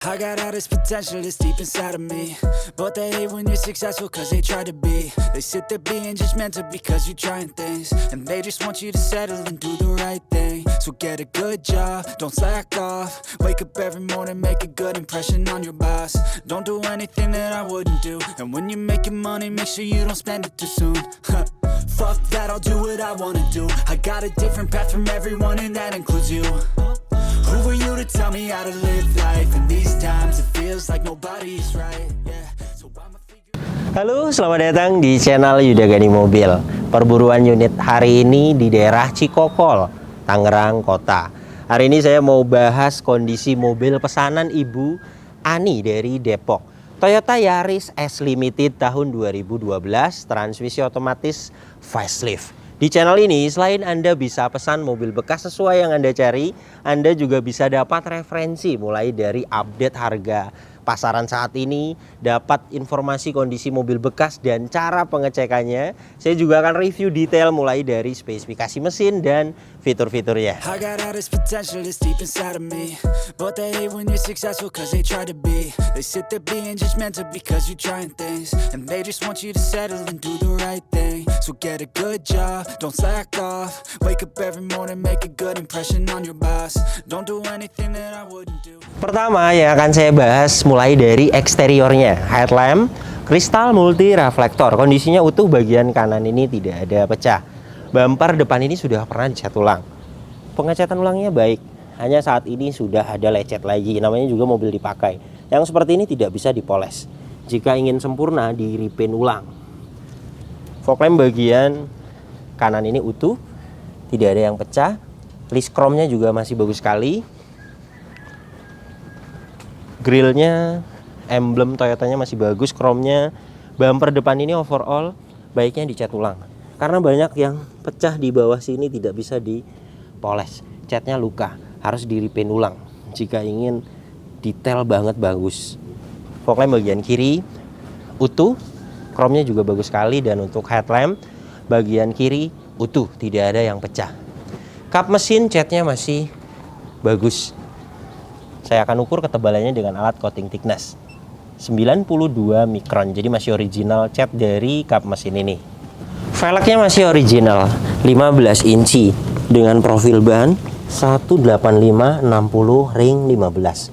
I got all this potential that's deep inside of me, but they hate when you're successful cause they try to be. They sit there being judgmental because you're trying things, and they just want you to settle and do the right thing. So get a good job, don't slack off, wake up every morning, make a good impression on your boss. Don't do anything that I wouldn't do, and when you're making money, make sure you don't spend it too soon. Fuck that, I'll do what I wanna do. I got a different path from everyone and that includes you. Who are you to tell me how to live life? In these times it feels like nobody is right. Yeah. So I'ma figure. Halo, selamat datang di channel Yuda Gani Mobil. Perburuan unit hari ini di daerah Cikokol, Tangerang Kota. Hari ini saya mau bahas kondisi mobil pesanan Ibu Ani dari Depok. Toyota Yaris S Limited tahun 2012, transmisi otomatis facelift. Di channel ini, selain Anda bisa pesan mobil bekas sesuai yang Anda cari, Anda juga bisa dapat referensi mulai dari update harga pasaran saat ini, dapat informasi kondisi mobil bekas dan cara pengecekannya. Saya juga akan review detail mulai dari spesifikasi mesin dan fitur-fiturnya. I got all this potential that's deep inside of me, but they hate when you're successful cause they try to be. They sit there being judgmental because you're trying things, and they just want you to settle and do the right thing. So get a good job, don't slack off, wake up every morning, make a good impression on your boss. Don't do anything that I wouldn't do. Pertama yang akan saya bahas mulai dari eksteriornya. Headlamp kristal multi reflektor, kondisinya utuh, bagian kanan ini tidak ada pecah. Bumper depan ini sudah pernah dicat ulang. Pengecatan ulangnya baik, hanya saat ini sudah ada lecet lagi, namanya juga mobil dipakai. Yang seperti ini tidak bisa dipoles. Jika ingin sempurna, di repaint ulang. Fog lamp bagian kanan ini utuh, tidak ada yang pecah. List chrome-nya juga masih bagus sekali. Grillnya, emblem Toyotanya masih bagus, chrome-nya. Bumper depan ini overall baiknya dicat ulang, karena banyak yang pecah di bawah sini tidak bisa dipoles. Catnya luka, harus di repaint ulang jika ingin detail banget bagus. Fog lamp bagian kiri utuh, chrome-nya juga bagus sekali, dan untuk headlamp bagian kiri utuh, tidak ada yang pecah. Kap mesin catnya masih bagus. Saya akan ukur ketebalannya dengan alat coating thickness 92 mikron, jadi masih original cat dari kap mesin ini. Velgnya masih original 15 inci dengan profil ban 185/60 ring 15.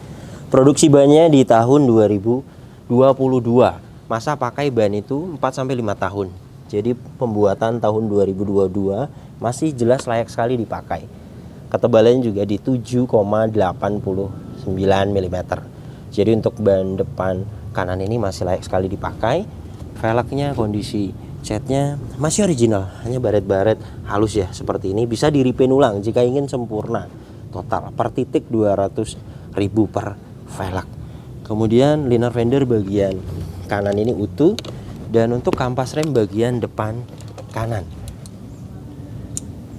Produksi bannya di tahun 2022. Masa pakai ban itu 4-5 tahun. Jadi pembuatan tahun 2022 masih jelas layak sekali dipakai. Ketebalannya juga di 7,89 mm. Jadi untuk ban depan kanan ini masih layak sekali dipakai. Velgnya, kondisi catnya masih original, hanya baret-baret halus ya seperti ini. Bisa di repaint ulang jika ingin sempurna. Total per titik 200.000 per velg. Kemudian liner fender bagian kanan ini utuh, dan untuk kampas rem bagian depan kanan.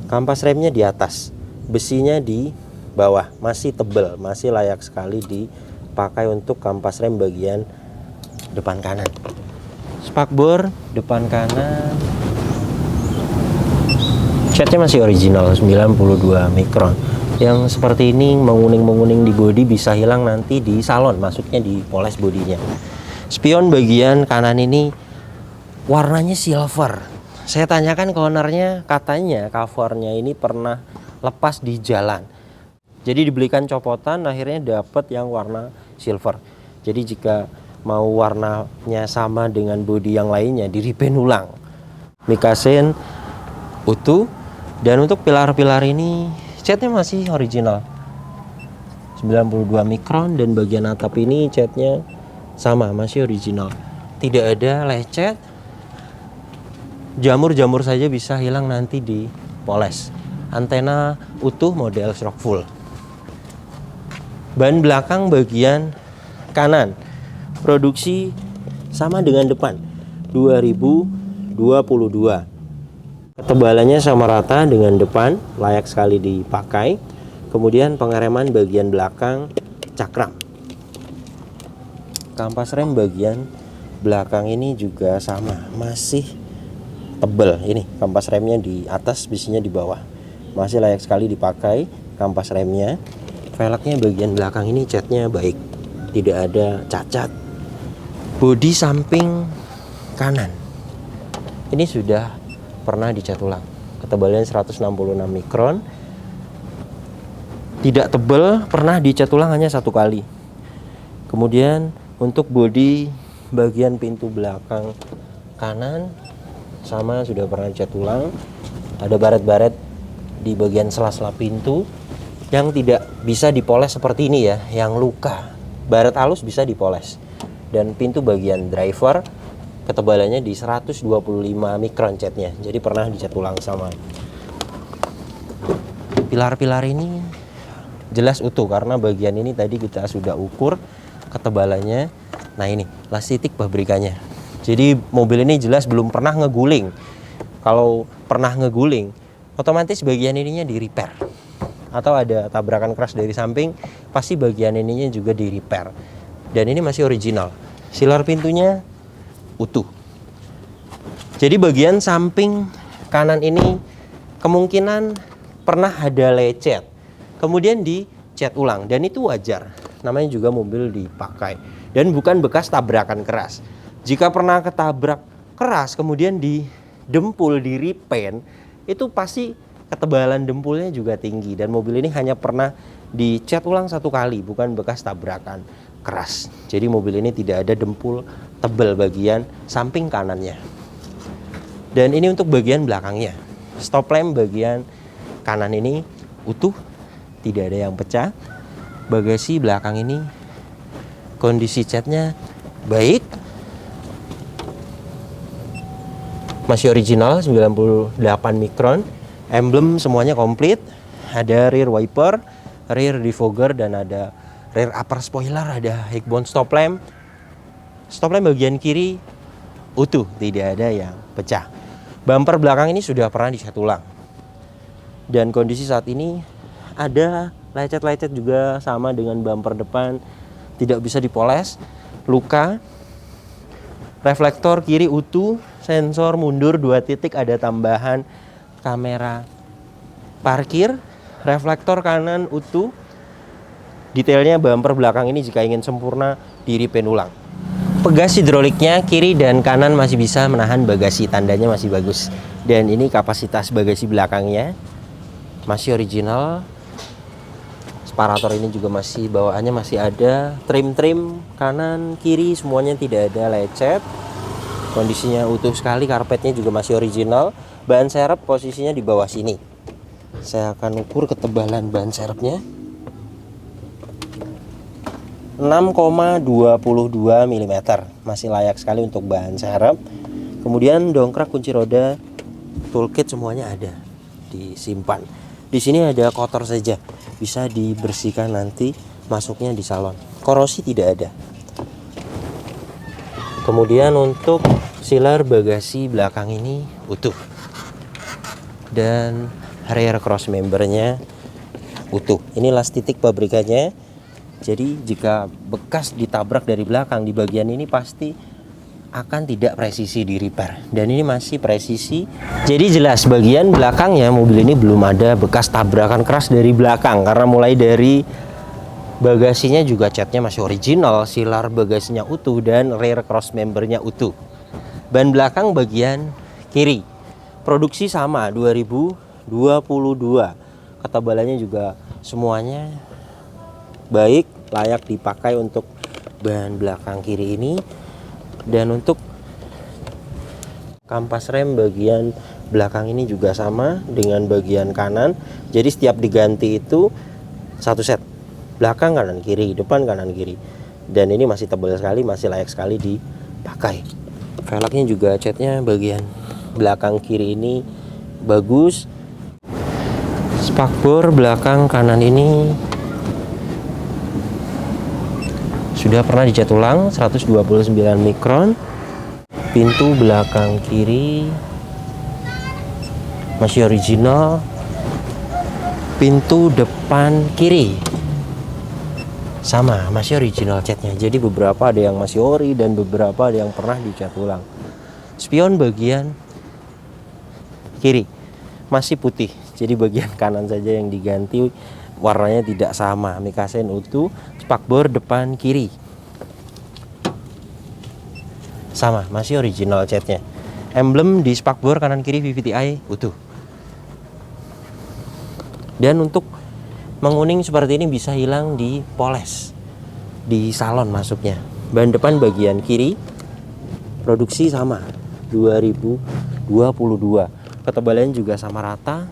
Kampas remnya di atas, besinya di bawah, masih tebal, masih layak sekali dipakai untuk kampas rem bagian depan kanan. Spakbor depan kanan, catnya masih original 92 mikron. Yang seperti ini menguning-menguning di bodi bisa hilang nanti di salon, maksudnya di poles bodinya. Spion bagian kanan ini warnanya silver. Saya tanyakan ke ownernya, katanya covernya ini pernah lepas di jalan. Jadi dibelikan copotan, akhirnya dapat yang warna silver. Jadi jika mau warnanya sama dengan bodi yang lainnya, di repaint ulang. Mikasen utuh, dan untuk pilar-pilar ini catnya masih original 92 mikron, dan bagian atap ini catnya sama, masih original. Tidak ada lecet. Jamur-jamur saja bisa hilang nanti di poles. Antena utuh, model stroke full. Ban belakang bagian kanan produksi sama dengan depan 2022. Ketebalannya sama rata dengan depan, layak sekali dipakai. Kemudian pengereman bagian belakang cakram. Kampas rem bagian belakang ini juga sama, masih tebal. Ini kampas remnya di atas, besinya di bawah, masih layak sekali dipakai kampas remnya. Velgnya bagian belakang ini catnya baik. tidak ada cacat. Bodi samping kanan ini sudah pernah dicat ulang, ketebalan 166 mikron, tidak tebal, pernah dicat ulang hanya 1 kali. Kemudian untuk bodi bagian pintu belakang kanan sama sudah pernah dicat ulang. Ada baret-baret di bagian sela-sela pintu yang tidak bisa dipoles seperti ini ya, yang luka. Baret halus bisa dipoles. Dan pintu bagian driver ketebalannya di 125 mikron catnya, jadi pernah dicat ulang sama. Pilar-pilar ini jelas utuh karena bagian ini tadi kita sudah ukur ketebalannya. Nah ini las titik pabrikannya. Jadi mobil ini jelas belum pernah ngeguling. Kalau pernah ngeguling, otomatis bagian ininya di repair. Atau ada tabrakan keras dari samping, pasti bagian ininya juga di repair. Dan ini masih original. Silar pintunya utuh. Jadi bagian samping kanan ini kemungkinan pernah ada lecet, kemudian dicat ulang, dan itu wajar. Namanya juga mobil dipakai dan bukan bekas tabrakan keras. Jika pernah ketabrak keras kemudian didempul, di repaint, itu pasti ketebalan dempulnya juga tinggi. Dan mobil ini hanya pernah dicat ulang 1 kali, bukan bekas tabrakan keras. Jadi mobil ini tidak ada dempul tebal bagian samping kanannya. Dan ini untuk bagian belakangnya. Stop lamp bagian kanan ini utuh, tidak ada yang pecah. Bagasi belakang ini kondisi catnya baik, masih original 98 mikron. Emblem semuanya komplit. Ada rear wiper, rear defogger, dan ada rear upper spoiler, ada high-bound stop lamp. Stop lamp bagian kiri utuh, tidak ada yang pecah. Bumper belakang ini sudah pernah dicat ulang. Dan kondisi saat ini ada lecet-lecet juga sama dengan bumper depan, tidak bisa dipoles, luka. Reflektor kiri utuh, sensor mundur 2 titik, ada tambahan kamera parkir. Reflektor kanan utuh. Detailnya bumper belakang ini jika ingin sempurna di repaint ulang. Pegas hidroliknya kiri dan kanan masih bisa menahan bagasi, tandanya masih bagus. Dan ini kapasitas bagasi belakangnya masih original. Separator ini juga masih, bawaannya masih ada. Trim-trim kanan kiri semuanya tidak ada lecet. Kondisinya utuh sekali, karpetnya juga masih original. Ban serep posisinya di bawah sini. Saya akan ukur ketebalan ban serepnya. 6,22 mm, masih layak sekali untuk ban serep. Kemudian dongkrak, kunci roda, toolkit semuanya ada disimpan. Di sini ada kotor saja, bisa dibersihkan nanti masuknya di salon. Korosi tidak ada. Kemudian untuk silar bagasi belakang ini utuh. Dan rear cross membernya utuh. Ini las titik pabrikannya. Jadi jika bekas ditabrak dari belakang di bagian ini pasti akan tidak presisi di repair. Dan ini masih presisi. Jadi jelas bagian belakangnya mobil ini belum ada bekas tabrakan keras dari belakang. Karena mulai dari bagasinya juga catnya masih original, silar bagasinya utuh, dan rear cross membernya utuh. Ban belakang bagian kiri produksi sama 2022. Ketebalannya juga semuanya baik, layak dipakai untuk ban belakang kiri ini. Dan untuk kampas rem bagian belakang ini juga sama dengan bagian kanan. Jadi setiap diganti itu 1 set, belakang kanan kiri, depan kanan kiri. Dan ini masih tebal sekali, masih layak sekali dipakai. Velgnya juga catnya bagian belakang kiri ini bagus. Spakbor belakang kanan ini sudah pernah dicat ulang 129 mikron. Pintu belakang kiri masih original. Pintu depan kiri sama, masih original catnya. Jadi beberapa ada yang masih ori dan beberapa ada yang pernah dicat ulang. Spion bagian kiri masih putih. Jadi bagian kanan saja yang diganti, warnanya tidak sama. Mikasen utuh. Spakbor depan kiri sama, masih original catnya. Emblem di spakbor kanan kiri VVTi utuh. Dan untuk menguning seperti ini bisa hilang di poles, di salon masuknya. Ban depan bagian kiri produksi sama 2022, ketebalannya juga sama rata.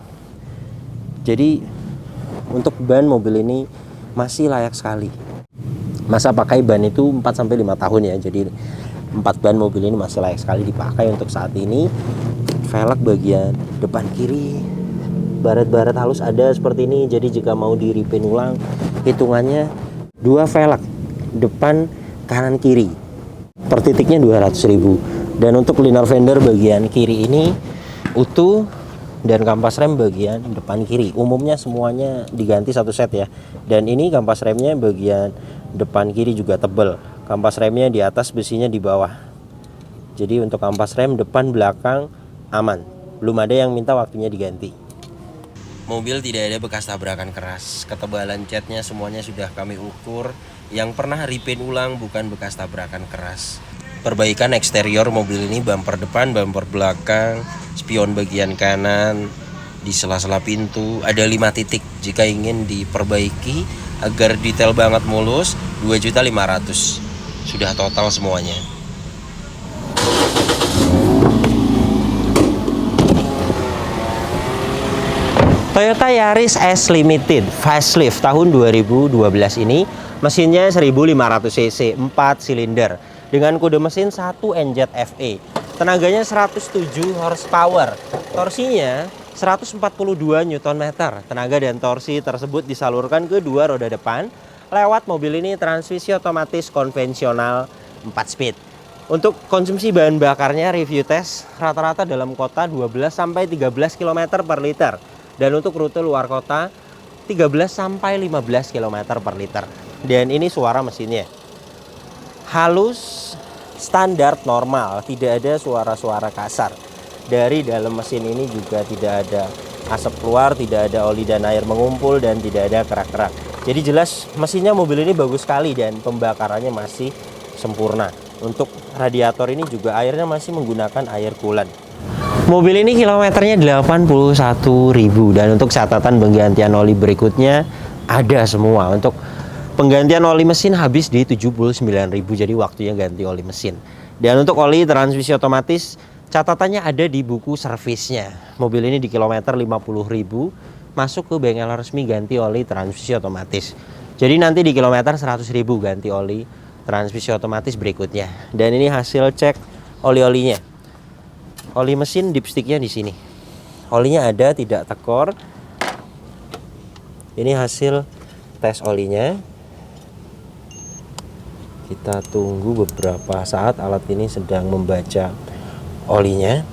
Jadi untuk ban mobil ini masih layak sekali. Masa pakai ban itu 4-5 tahun ya. Jadi 4 ban mobil ini masih layak sekali dipakai untuk saat ini. Velg bagian depan kiri baret-baret halus ada seperti ini. Jadi jika mau di repaint ulang, hitungannya 2 velg depan kanan kiri per titiknya 200.000. Dan untuk liner fender bagian kiri ini utuh, dan kampas rem bagian depan kiri umumnya semuanya diganti satu set ya. Dan ini kampas remnya bagian depan kiri juga tebal, kampas remnya di atas, besinya di bawah. Jadi untuk kampas rem depan belakang aman, belum ada yang minta waktunya diganti. Mobil tidak ada bekas tabrakan keras, ketebalan catnya semuanya sudah kami ukur. Yang pernah repaint ulang bukan bekas tabrakan keras. Perbaikan eksterior mobil ini, bumper depan, bumper belakang, spion bagian kanan, di sela-sela pintu ada 5 titik. Jika ingin diperbaiki agar detail banget mulus, 2.500.000 sudah total semuanya. Toyota Yaris S Limited facelift tahun 2012 ini mesinnya 1500 cc 4 silinder dengan kode mesin 1 NZFE. Tenaganya 107 horsepower, torsinya 142 Nm. Tenaga dan torsi tersebut disalurkan ke 2 roda depan lewat mobil ini transmisi otomatis konvensional 4 speed. Untuk konsumsi bahan bakarnya review tes rata-rata dalam kota 12-13 km per liter. Dan untuk rute luar kota 13-15 km per liter. Dan ini suara mesinnya halus, standar, normal, tidak ada suara-suara kasar. Dari dalam mesin ini juga tidak ada asap keluar, tidak ada oli dan air mengumpul, dan tidak ada kerak-kerak. Jadi jelas mesinnya mobil ini bagus sekali dan pembakarannya masih sempurna. Untuk radiator ini juga airnya masih menggunakan air coolant. Mobil ini kilometernya 81.000, dan untuk catatan penggantian oli berikutnya ada semua. Untuk penggantian oli mesin habis di 79.000, jadi waktunya ganti oli mesin. Dan untuk oli transmisi otomatis catatannya ada di buku servisnya. Mobil ini di kilometer 50.000 masuk ke bengkel resmi ganti oli transmisi otomatis. Jadi nanti di kilometer 100.000 ganti oli transmisi otomatis berikutnya. Dan ini hasil cek oli-olinya. Oli mesin dipsticknya di sini. Olinya ada, tidak tekor. Ini hasil tes olinya. Kita tunggu beberapa saat, alat ini sedang membaca olinya.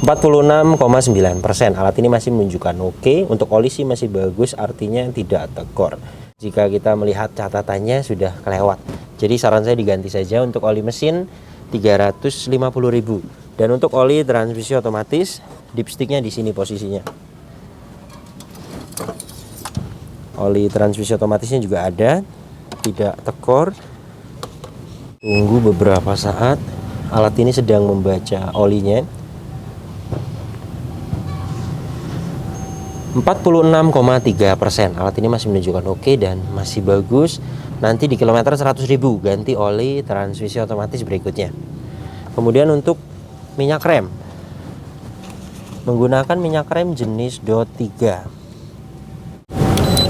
46,9%. Alat ini masih menunjukkan oke. Untuk oli sih masih bagus, artinya tidak tekor. Jika kita melihat catatannya sudah kelewat. Jadi saran saya diganti saja. Untuk oli mesin 350.000. Dan untuk oli transmisi otomatis dipsticknya di sini posisinya. Oli transmisi otomatisnya juga ada, tidak tekor. Tunggu beberapa saat, alat ini sedang membaca olinya. 46,3%. Alat ini masih menunjukkan oke dan masih bagus. Nanti di kilometer 100.000 ganti oli transmisi otomatis berikutnya. Kemudian untuk minyak rem, menggunakan minyak rem jenis DOT 3.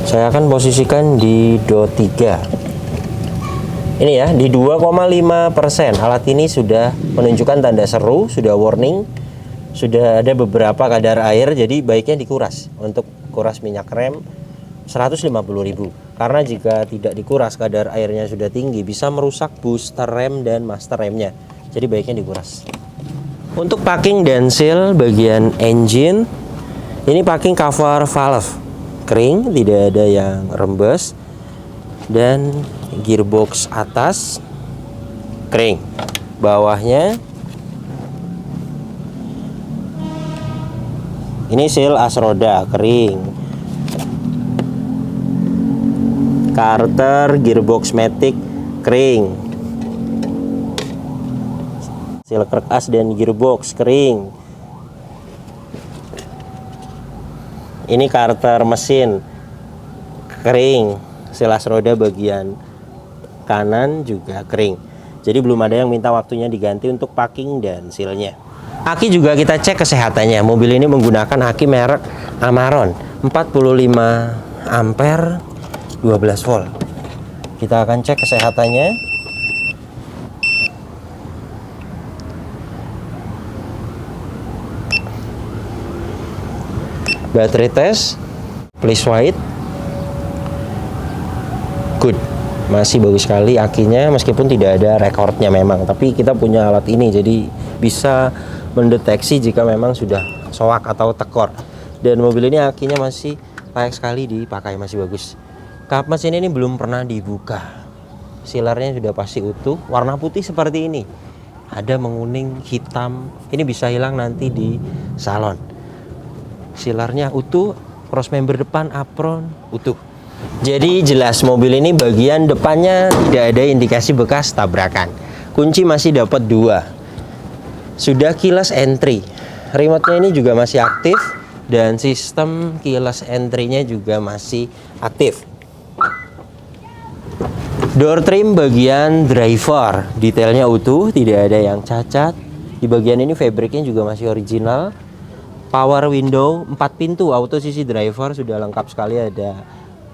Saya akan posisikan di DOT 3. Ini ya, di 2,5%. Alat ini sudah menunjukkan tanda seru, sudah warning, sudah ada beberapa kadar air, jadi baiknya dikuras. Untuk kuras minyak rem 150.000. Karena jika tidak dikuras, kadar airnya sudah tinggi, bisa merusak booster rem dan master remnya. Jadi baiknya dikuras. Untuk packing dan seal bagian engine, ini packing cover valve kering, tidak ada yang rembes. Dan gearbox atas kering, bawahnya ini seal as roda kering. Karter, gearbox matic kering. Seal krek as dan gearbox kering. Ini karter mesin kering. Seal as roda bagian kanan juga kering. Jadi belum ada yang minta waktunya diganti untuk packing dan sealnya. Aki juga kita cek kesehatannya. Mobil ini menggunakan aki merek Amaron 45 ampere 12 volt. Kita akan cek kesehatannya. Battery test, please white, good, masih bagus sekali akinya meskipun tidak ada rekornya memang, tapi kita punya alat ini jadi bisa mendeteksi jika memang sudah soak atau tekor. Dan mobil ini akinya masih layak sekali dipakai, masih bagus. Kap mesin ini belum pernah dibuka, silarnya sudah pasti utuh, warna putih seperti ini, ada menguning hitam, ini bisa hilang nanti di salon. Silarnya utuh, cross member depan apron utuh. Jadi jelas mobil ini bagian depannya tidak ada indikasi bekas tabrakan. Kunci masih dapat 2. Sudah keyless entry. Remote-nya ini juga masih aktif dan sistem keyless entry-nya juga masih aktif. Door trim bagian driver detailnya utuh, tidak ada yang cacat. Di bagian ini fabriknya juga masih original. Power window 4 pintu auto sisi driver sudah lengkap sekali, ada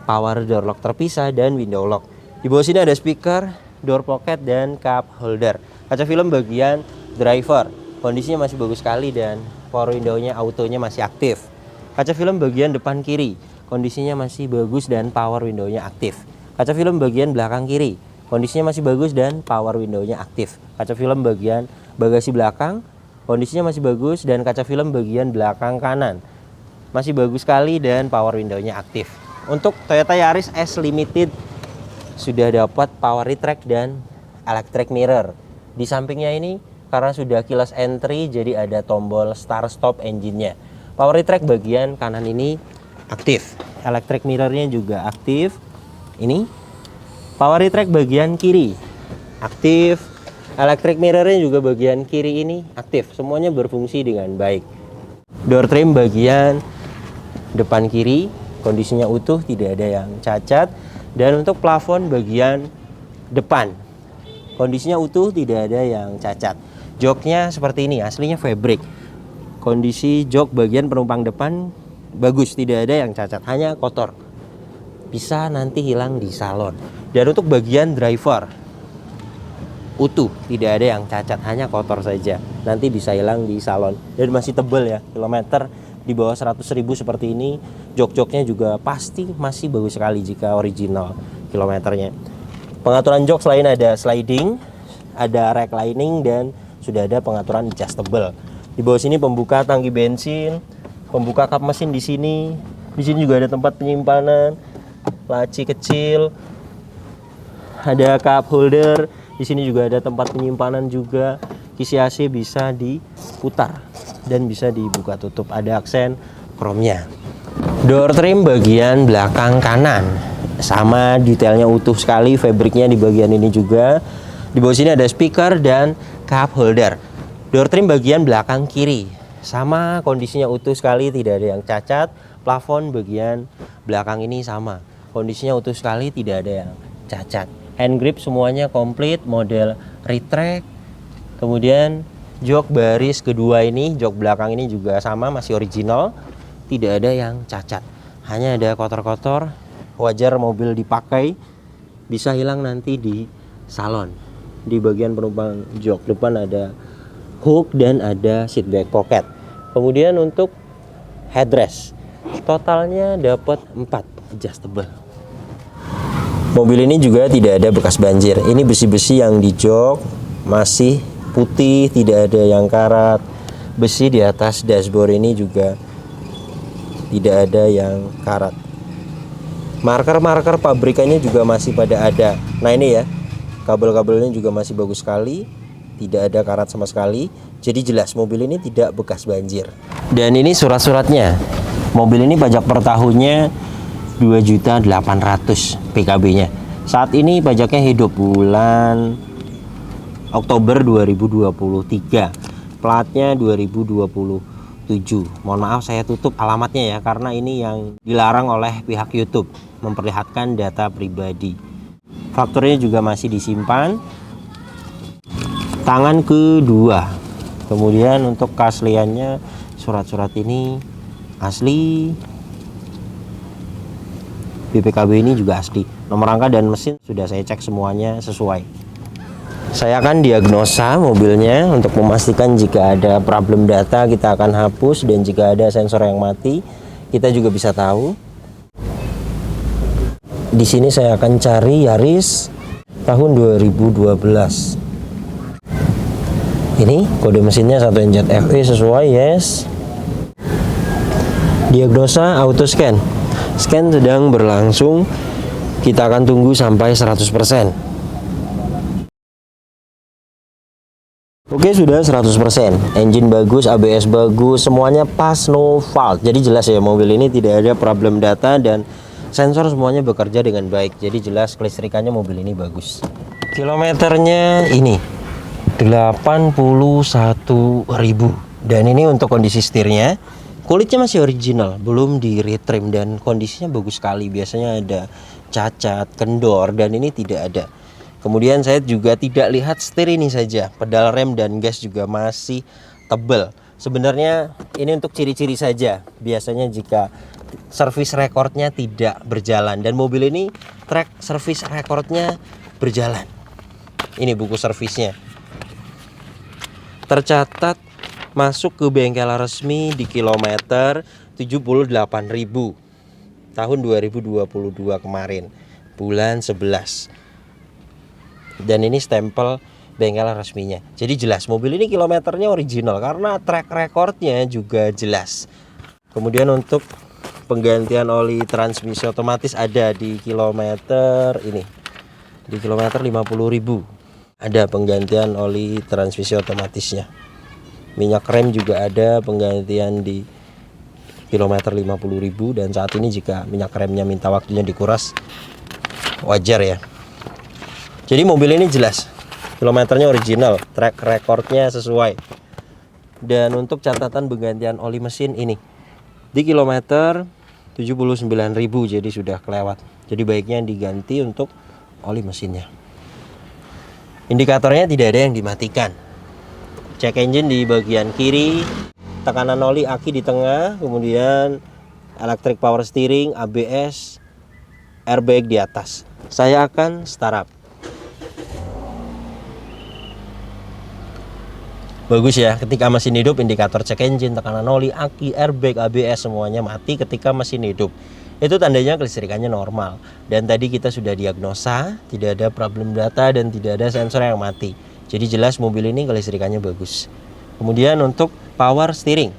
power door lock terpisah dan window lock. Di bawah sini ada speaker, door pocket dan cup holder. Kaca film bagian driver kondisinya masih bagus sekali dan power window-nya autonya masih aktif. Kaca film bagian depan kiri kondisinya masih bagus dan power window-nya aktif. Kaca film bagian belakang kiri kondisinya masih bagus dan power window-nya aktif. Kaca film bagian bagasi belakang kondisinya masih bagus dan kaca film bagian belakang kanan masih bagus sekali dan power window-nya aktif. Untuk Toyota Yaris S Limited sudah dapat power retract dan electric mirror. Di sampingnya ini karena sudah keyless entry jadi ada tombol start stop engine-nya. Power retract bagian kanan ini aktif. Electric mirror-nya juga aktif. Ini power retract bagian kiri aktif. Electric mirror-nya juga bagian kiri ini aktif. Semuanya berfungsi dengan baik. Door trim bagian depan kiri kondisinya utuh, tidak ada yang cacat. Dan untuk plafon bagian depan kondisinya utuh, tidak ada yang cacat. Joknya seperti ini, aslinya fabric. Kondisi jok bagian penumpang depan bagus, tidak ada yang cacat, hanya kotor. Bisa nanti hilang di salon. Dan untuk bagian driver utuh, tidak ada yang cacat, hanya kotor saja, nanti bisa hilang di salon. Dan masih tebal ya, kilometer di bawah 100.000 seperti ini. Jok-joknya juga pasti masih bagus sekali jika original kilometernya. Pengaturan jok selain ada sliding, ada reclining dan sudah ada pengaturan adjustable. Di bawah sini pembuka tangki bensin, pembuka kap mesin di sini. Di sini juga ada tempat penyimpanan, laci kecil, ada cup holder. Di sini juga ada tempat penyimpanan juga. Kisi AC bisa diputar dan bisa dibuka tutup. Ada aksen kromnya. Door trim bagian belakang kanan sama, detailnya utuh sekali. Fabriknya di bagian ini juga. Di bawah sini ada speaker dan cup holder. Door trim bagian belakang kiri sama, kondisinya utuh sekali, tidak ada yang cacat. Plafon bagian belakang ini sama, kondisinya utuh sekali, tidak ada yang cacat. Hand grip semuanya komplit, model retract. Kemudian jok baris kedua ini, jok belakang ini juga sama, masih original, tidak ada yang cacat, hanya ada kotor-kotor. Wajar mobil dipakai, bisa hilang nanti di salon. Di bagian penumpang jok depan ada hook dan ada seat back pocket. Kemudian untuk headrest totalnya dapat 4 adjustable. Mobil ini juga tidak ada bekas banjir. Ini besi-besi yang di jok masih putih, tidak ada yang karat. Besi di atas dashboard ini juga tidak ada yang karat. Marker-marker pabrikannya juga masih pada ada. Nah ini ya, kabel-kabelnya juga masih bagus sekali, tidak ada karat sama sekali. Jadi jelas mobil ini tidak bekas banjir. Dan ini surat-suratnya. Mobil ini pajak per tahunnya 2.800.000 PKB-nya. Saat ini pajaknya hidup bulan Oktober 2023. Platnya 2027. Mohon maaf saya tutup alamatnya ya, karena ini yang dilarang oleh pihak YouTube, memperlihatkan data pribadi. Fakturnya juga masih disimpan. Tangan kedua. Kemudian untuk keasliannya, surat-surat ini asli. BPKB ini juga asli. Nomor rangka dan mesin sudah saya cek semuanya sesuai. Saya akan diagnosa mobilnya untuk memastikan jika ada problem data kita akan hapus, dan jika ada sensor yang mati kita juga bisa tahu. Di sini saya akan cari Yaris tahun 2012. Ini kode mesinnya 1NZFE sesuai, yes. Diagnosa auto scan. Scan sedang berlangsung. Kita akan tunggu sampai 100%. Oke, sudah 100%. Engine bagus, ABS bagus, semuanya pas, no fault. Jadi jelas ya, mobil ini tidak ada problem data dan sensor semuanya bekerja dengan baik. Jadi jelas kelistrikannya mobil ini bagus. Kilometernya ini 81.000. Dan ini untuk kondisi setirnya. Kulitnya masih original, belum di retrim dan kondisinya bagus sekali. Biasanya ada cacat, kendor, dan ini tidak ada. Kemudian saya juga tidak lihat setir ini saja. Pedal rem dan gas juga masih tebal. Sebenarnya ini untuk ciri-ciri saja. Biasanya jika service recordnya tidak berjalan, dan mobil ini track service recordnya berjalan. Ini buku servisnya. Tercatat masuk ke bengkel resmi di kilometer 78.000 tahun 2022 kemarin, bulan 11. Dan ini stempel bengkel resminya. Jadi jelas mobil ini kilometernya original karena track recordnya juga jelas. Kemudian untuk penggantian oli transmisi otomatis ada di kilometer ini. Di kilometer 50.000 ada penggantian oli transmisi otomatisnya. Minyak rem juga ada penggantian di kilometer 50.000, dan saat ini jika minyak remnya minta waktunya dikuras, wajar ya. Jadi mobil ini jelas kilometernya original, track recordnya sesuai. Dan untuk catatan penggantian oli mesin ini di kilometer 79.000, jadi sudah kelewat. Jadi baiknya diganti untuk oli mesinnya. Indikatornya tidak ada yang dimatikan. Check engine di bagian kiri, tekanan oli aki di tengah, kemudian electric power steering, ABS, airbag di atas. Saya akan start up. Bagus ya, ketika mesin hidup indikator check engine, tekanan oli, aki, airbag, ABS semuanya mati ketika mesin hidup. Itu tandanya kelistrikannya normal. Dan tadi kita sudah diagnosa, tidak ada problem data dan tidak ada sensor yang mati. Jadi jelas mobil ini kelistrikannya bagus. Kemudian untuk power steering,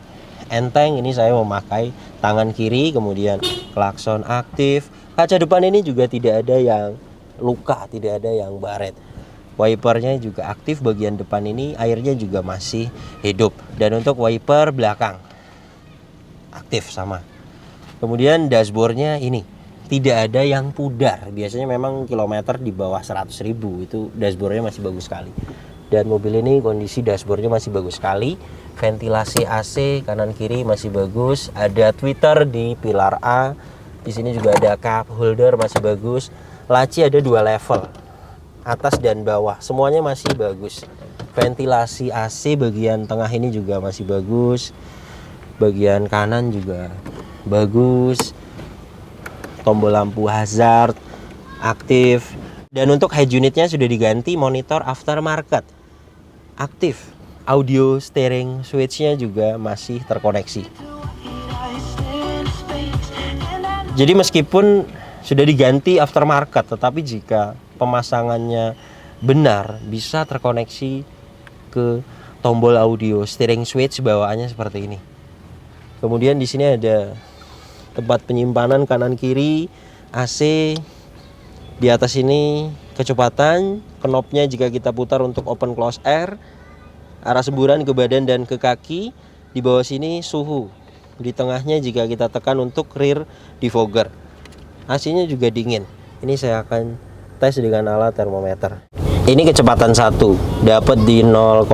enteng, ini saya memakai tangan kiri, kemudian klakson aktif. Kaca depan ini juga tidak ada yang luka, tidak ada yang baret. Wipernya juga aktif, bagian depan ini airnya juga masih hidup. Dan untuk wiper belakang aktif sama. Kemudian dashboardnya ini tidak ada yang pudar. Biasanya memang kilometer di bawah 100.000 itu dashboardnya masih bagus sekali. Dan mobil ini kondisi dashboardnya masih bagus sekali. Ventilasi AC kanan kiri masih bagus. Ada tweeter di pilar A. Di sini juga ada cup holder masih bagus. Laci ada 2 level, atas dan bawah. Semuanya masih bagus. Ventilasi AC bagian tengah ini juga masih bagus. Bagian kanan juga bagus. Tombol lampu hazard aktif. Dan untuk head unitnya sudah diganti, monitor aftermarket aktif. Audio steering switchnya juga masih terkoneksi. Jadi meskipun sudah diganti aftermarket, tetapi jika pemasangannya benar bisa terkoneksi ke tombol audio steering switch bawaannya seperti ini. Kemudian di sini ada tempat penyimpanan kanan kiri, AC. Di atas ini kecepatan, knopnya jika kita putar untuk open close air, arah semburan ke badan dan ke kaki. Di bawah sini suhu. Di tengahnya jika kita tekan untuk rear defogger. AC-nya juga dingin. Ini saya akan tes dengan alat termometer. Ini kecepatan 1, dapat di 0,9.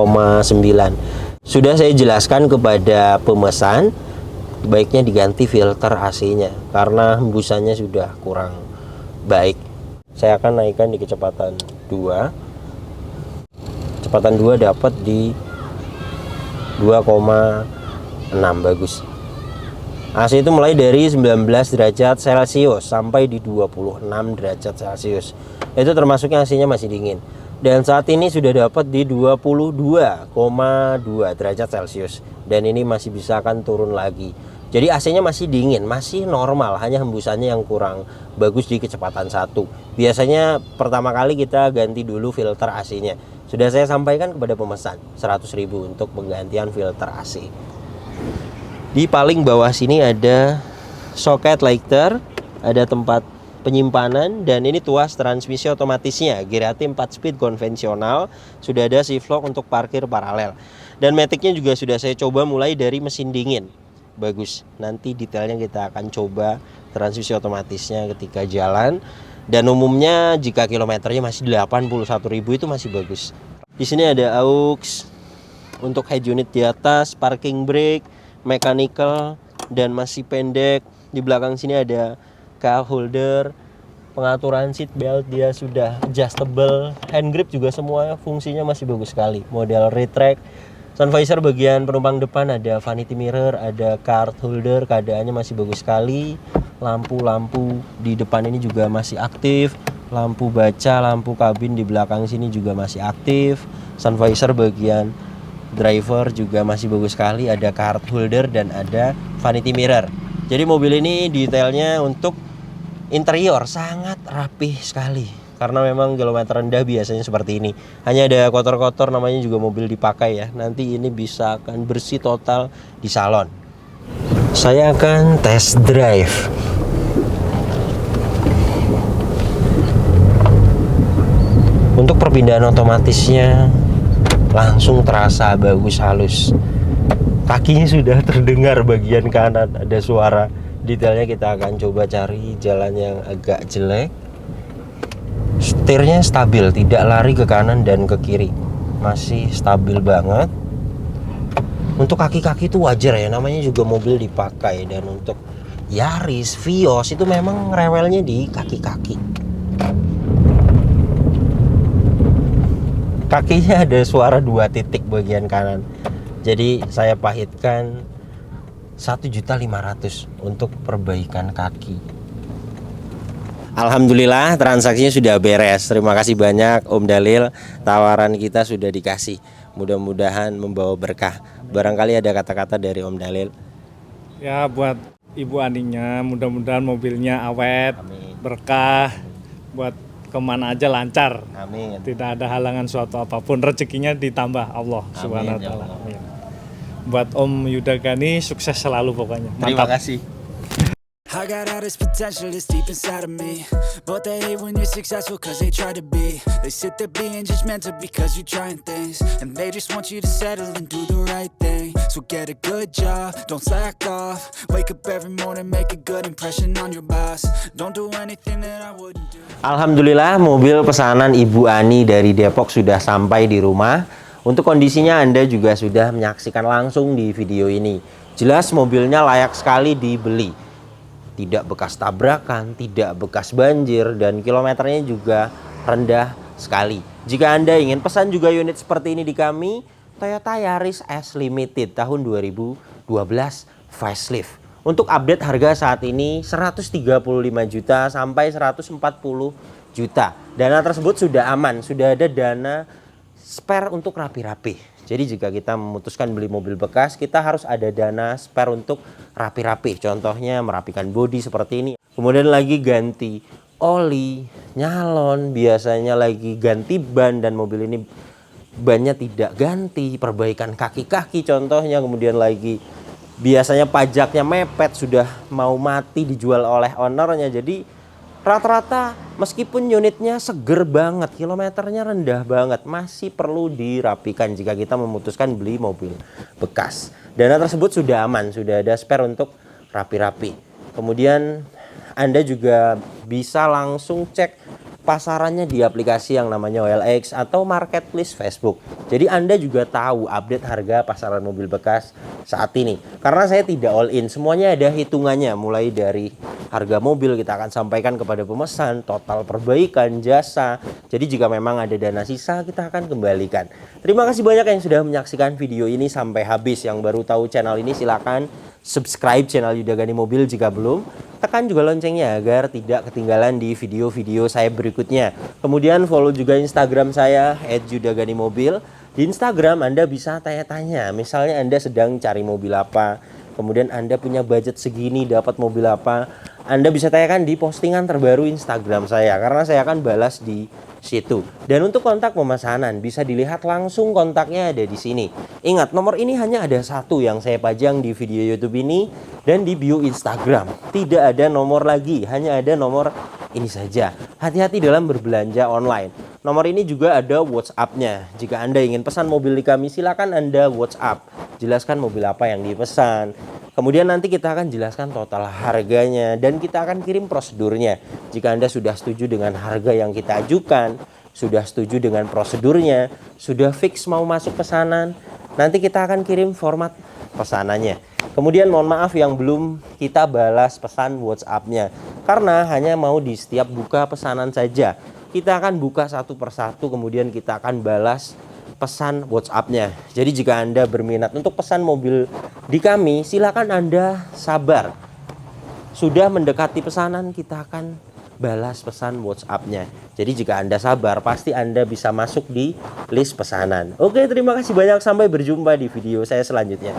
Sudah saya jelaskan kepada pemesan, baiknya diganti filter AC-nya karena hembusannya sudah kurang baik. Saya akan naikkan di kecepatan 2. Kecepatan 2 dapat di 2,6, bagus. AC itu mulai dari 19 derajat Celcius sampai di 26 derajat Celcius. Itu termasuknya AC-nya masih dingin. Dan saat ini sudah dapat di 22,2 derajat Celcius. Dan ini masih bisa akan turun lagi. Jadi AC-nya masih dingin, masih normal, hanya hembusannya yang kurang bagus di kecepatan 1. Biasanya pertama kali kita ganti dulu filter AC-nya. Sudah saya sampaikan kepada pemesan, 100.000 untuk penggantian filter AC. Di paling bawah sini ada soket lighter, ada tempat penyimpanan, dan ini tuas transmisi otomatisnya, GRAT 4 speed konvensional. Sudah ada shift lock untuk parkir paralel. Dan maticnya juga sudah saya coba mulai dari mesin dingin. Bagus. Nanti detailnya kita akan coba transmisi otomatisnya ketika jalan. Dan umumnya jika kilometernya masih 81.000 itu masih bagus. Di sini ada aux untuk head unit di atas, parking brake, mechanical, dan masih pendek. Di belakang sini ada cup holder, pengaturan seat belt dia sudah adjustable, hand grip juga semua fungsinya masih bagus sekali. Model retract, sun visor bagian penumpang depan ada vanity mirror, ada card holder, keadaannya masih bagus sekali. Lampu-lampu di depan ini juga masih aktif, lampu baca, lampu kabin di belakang sini juga masih aktif. Sun visor bagian driver juga masih bagus sekali, ada card holder dan ada vanity mirror. Jadi mobil ini detailnya untuk interior sangat rapih sekali. Karena memang kilometer rendah biasanya seperti ini. Hanya ada kotor-kotor, namanya juga mobil dipakai ya. Nanti ini bisa akan bersih total di salon. Saya akan test drive. Untuk perpindahan otomatisnya langsung terasa bagus, halus. Kakinya sudah terdengar bagian kanan ada suara. Detailnya kita akan coba cari jalan yang agak jelek. Setirnya stabil, tidak lari ke kanan dan ke kiri, masih stabil banget. Untuk kaki-kaki itu wajar ya, namanya juga mobil dipakai. Dan untuk Yaris, Vios itu memang rewelnya di kaki-kaki. Kakinya ada suara 2 titik bagian kanan. Jadi saya pahitkan 1.500.000 untuk perbaikan kaki. Alhamdulillah transaksinya sudah beres. Terima kasih banyak Om Dalil. Tawaran kita sudah dikasih. Mudah-mudahan membawa berkah. Barangkali ada kata-kata dari Om Dalil. Ya, buat Ibu Aninya mudah-mudahan mobilnya awet, Amin. berkah, buat kemana aja lancar. Amin. Tidak ada halangan suatu apapun, rezekinya ditambah Allah Subhanahu wa taala. Amin. Buat Om Yuda Gani sukses selalu pokoknya. Terima Mantap. kasih. I got all this potential that's deep inside of me, but they hate when you're successful cause they try to be. They sit there being judgmental because you're trying things, and they just want you to settle and do the right thing. So get a good job, don't slack off. Wake up every morning, make a good impression on your boss. Don't do anything that I wouldn't do. Alhamdulillah mobil pesanan Ibu Ani dari Depok sudah sampai di rumah. Untuk kondisinya Anda juga sudah menyaksikan langsung di video ini. Jelas mobilnya layak sekali dibeli. Tidak bekas tabrakan, tidak bekas banjir, dan kilometernya juga rendah sekali. Jika Anda ingin pesan juga unit seperti ini di kami, Toyota Yaris S Limited tahun 2012 facelift. Untuk update harga saat ini 135 juta sampai 140 juta. Dana tersebut sudah aman, sudah ada dana spare untuk rapi-rapi. Jadi jika kita memutuskan beli mobil bekas, kita harus ada dana spare untuk rapi-rapi. Contohnya merapikan bodi seperti ini. Kemudian lagi ganti oli, nyalon, biasanya lagi ganti ban, dan mobil ini bannya tidak ganti, perbaikan kaki-kaki contohnya. Kemudian lagi biasanya pajaknya mepet, sudah mau mati dijual oleh ownernya. Jadi rata-rata meskipun unitnya seger banget, kilometernya rendah banget, masih perlu dirapikan jika kita memutuskan beli mobil bekas. Dana tersebut sudah aman, sudah ada spare untuk rapi-rapi. Kemudian Anda juga bisa langsung cek pasarannya di aplikasi yang namanya OLX atau marketplace Facebook. Jadi Anda juga tahu update harga pasaran mobil bekas saat ini. Karena saya tidak all in, semuanya ada hitungannya. Mulai dari harga mobil kita akan sampaikan kepada pemesan, total perbaikan, jasa. Jadi jika memang ada dana sisa kita akan kembalikan. Terima kasih banyak yang sudah menyaksikan video ini sampai habis. Yang baru tahu channel ini silakan subscribe channel Yuda Gani Mobil jika belum. Tekan juga loncengnya agar tidak ketinggalan di video-video saya berikutnya. Kemudian follow juga Instagram saya @yudaganimobil. Di Instagram Anda bisa tanya-tanya, misalnya Anda sedang cari mobil apa, kemudian Anda punya budget segini dapat mobil apa, Anda bisa tanyakan di postingan terbaru Instagram saya, karena saya akan balas di situ. Dan untuk kontak pemesanan bisa dilihat langsung, kontaknya ada di sini. Ingat, nomor ini hanya ada satu yang saya pajang di video YouTube ini dan di bio Instagram. Tidak ada nomor lagi, hanya ada nomor ini saja. Hati-hati dalam berbelanja online. Nomor ini juga ada WhatsApp-nya. Jika Anda ingin pesan mobil di kami, silakan Anda WhatsApp. Jelaskan mobil apa yang dipesan. Kemudian nanti kita akan jelaskan total harganya dan kita akan kirim prosedurnya. Jika Anda sudah setuju dengan harga yang kita ajukan, sudah setuju dengan prosedurnya, sudah fix mau masuk pesanan, nanti kita akan kirim format pesanannya. Kemudian mohon maaf yang belum kita balas pesan WhatsApp-nya, karena hanya mau di setiap buka pesanan saja. Kita akan buka satu persatu, kemudian kita akan balas pesan WhatsApp-nya. Jadi jika Anda berminat untuk pesan mobil di kami, silakan Anda sabar. Sudah mendekati pesanan, kita akan balas pesan WhatsApp-nya. Jadi jika Anda sabar, pasti Anda bisa masuk di list pesanan. Oke, terima kasih banyak. Sampai berjumpa di video saya selanjutnya.